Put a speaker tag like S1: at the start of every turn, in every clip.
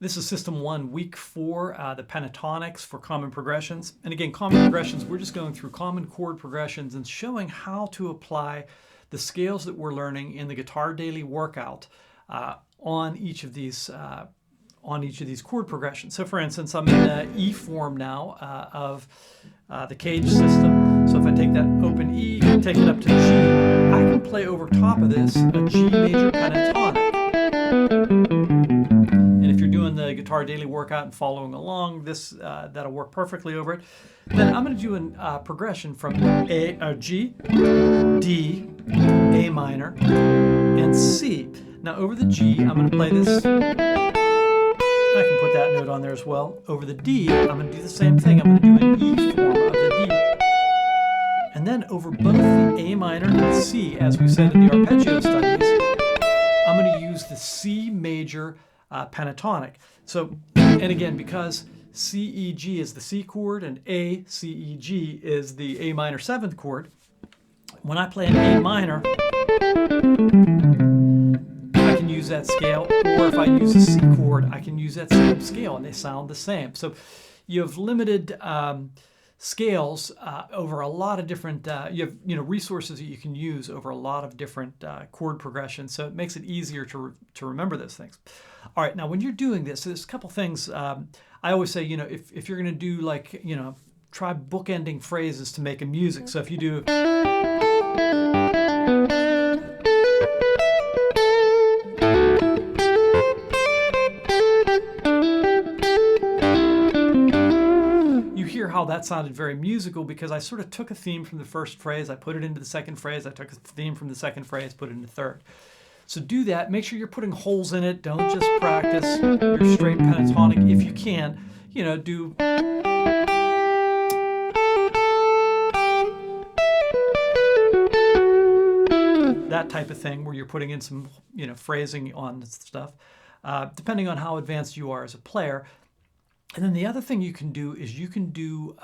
S1: This is System 1, Week 4, the pentatonics for common progressions. And again, common progressions, we're just going through common chord progressions and showing how to apply the scales that we're learning in the Guitar Daily Workout on each of these chord progressions. So for instance, I'm in the E form now of the cage system. So if I take that open E, take it up to G, I can play over top of this a G major pentatonic. And if you're doing the Guitar Daily Workout and following along, that'll work perfectly over it. Then I'm going to do a progression from G, D, A minor, and C. Now over the G, I'm going to play this. I can put that note on there as well. Over the D, I'm going to do the same thing. I'm going to do an E form of the D. And then over both the A minor and C, as we said in the arpeggio studies, I'm going to use the C major pentatonic. So, and again, because C, E, G is the C chord and A, C, E, G is the A minor 7th chord, when I play an A minor, I can use that scale, or if I use a C chord, I can use that same scale, and they sound the same. So you have limited scales over a lot of different, you have resources that you can use over a lot of different chord progressions, so it makes it easier to remember those things. All right, now when you're doing this, there's a couple things. I always say, if you're going to do like, try bookending phrases to make a music. So if you do, how that sounded very musical because I sort of took a theme from the first phrase, I put it into the second phrase, I took a theme from the second phrase, put it in the third. So do that. Make sure you're putting holes in it. Don't just practice your straight pentatonic. If you can, do that type of thing where you're putting in some, phrasing on stuff, depending on how advanced you are as a player. And then the other thing you can do is you can do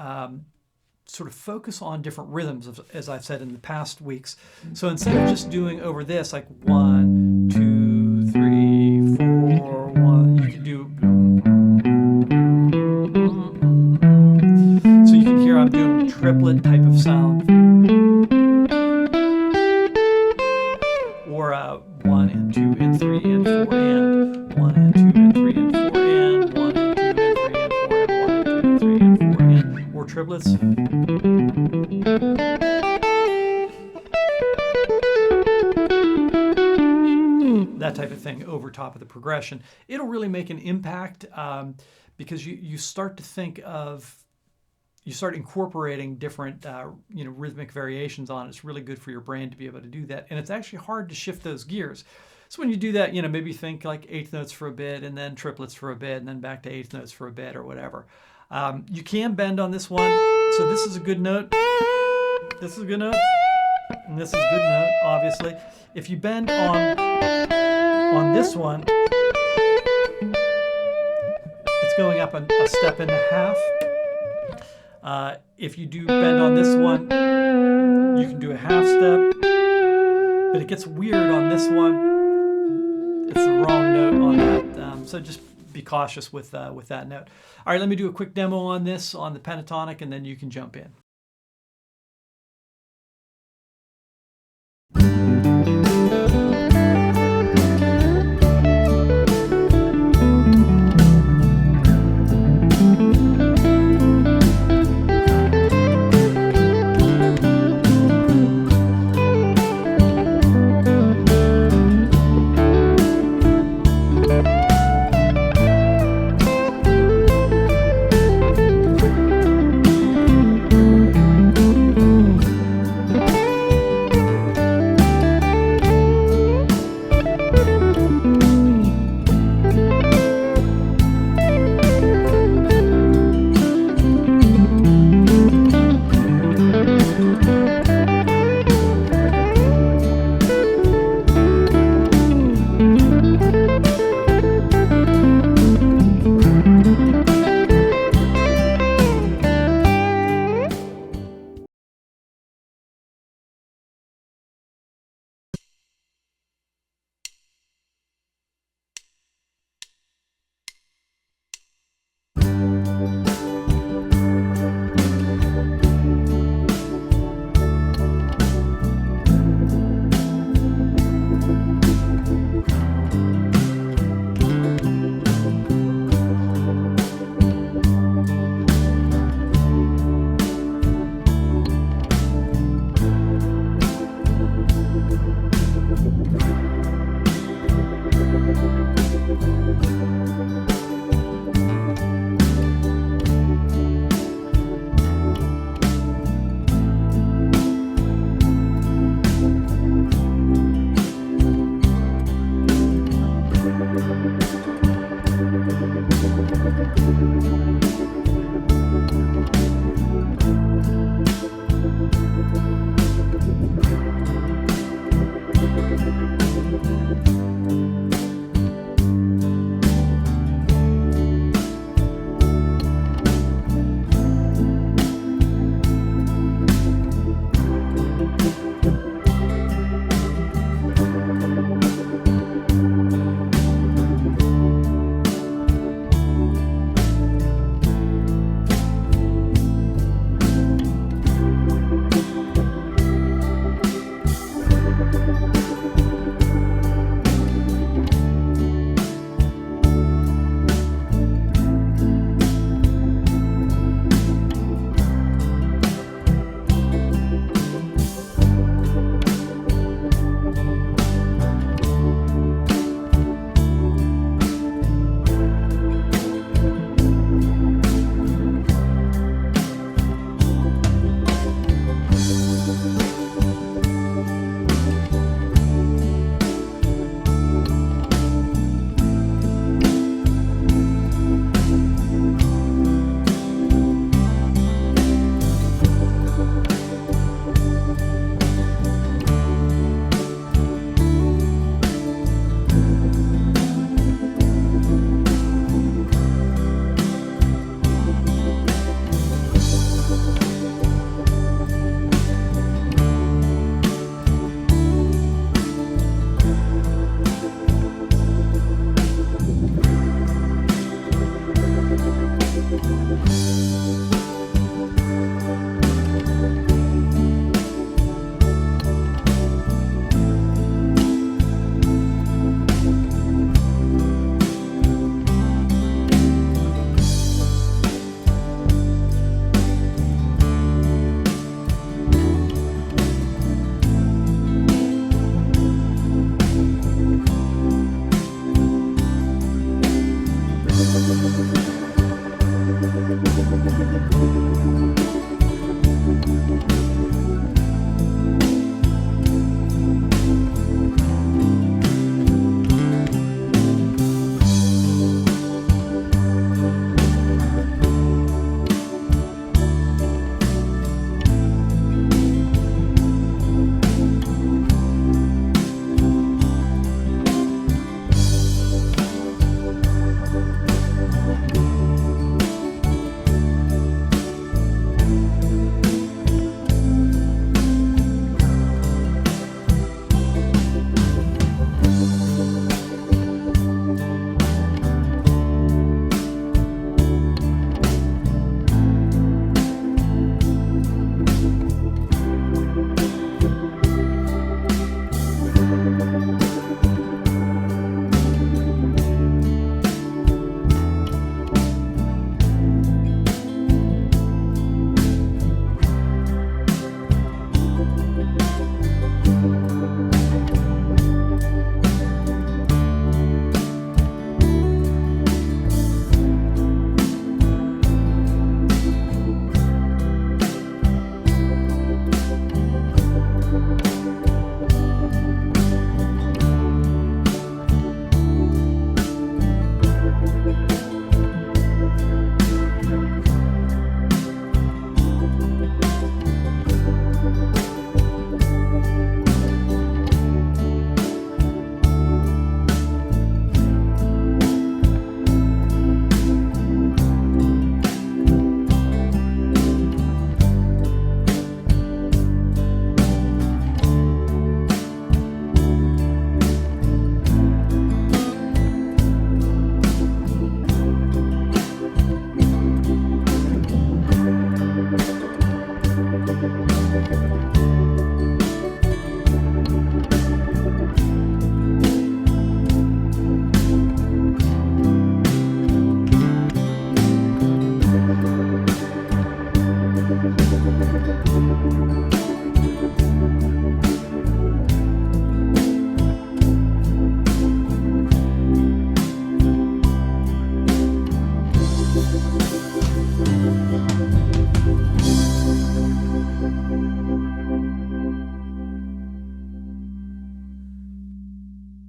S1: sort of focus on different rhythms, as I've said in the past weeks. So instead of just doing over this, like 1, 2, 3, 4, 1, you can do. So you can hear I'm doing triplet type of sound. Or 1 and 2 and 3 and 4 and 1 and 2 and 3 and 4 and 1 and 2 and 3 and 4 and 1 and 2 and 3 and 4 and or triplets. That type of thing over top of the progression. It'll really make an impact because you start to think of, you start incorporating different rhythmic variations on it. It's really good for your brain to be able to do that. And it's actually hard to shift those gears. So when you do that, maybe think like eighth notes for a bit and then triplets for a bit and then back to eighth notes for a bit or whatever. You can bend on this one. So this is a good note. This is a good note. And this is a good note, obviously. If you bend on this one, it's going up a step and a half. If you do bend on this one, you can do a half step, but it gets weird on this one. It's the wrong note on that, so just be cautious with that note. All right, let me do a quick demo on this, on the pentatonic, and then you can jump in. Bye.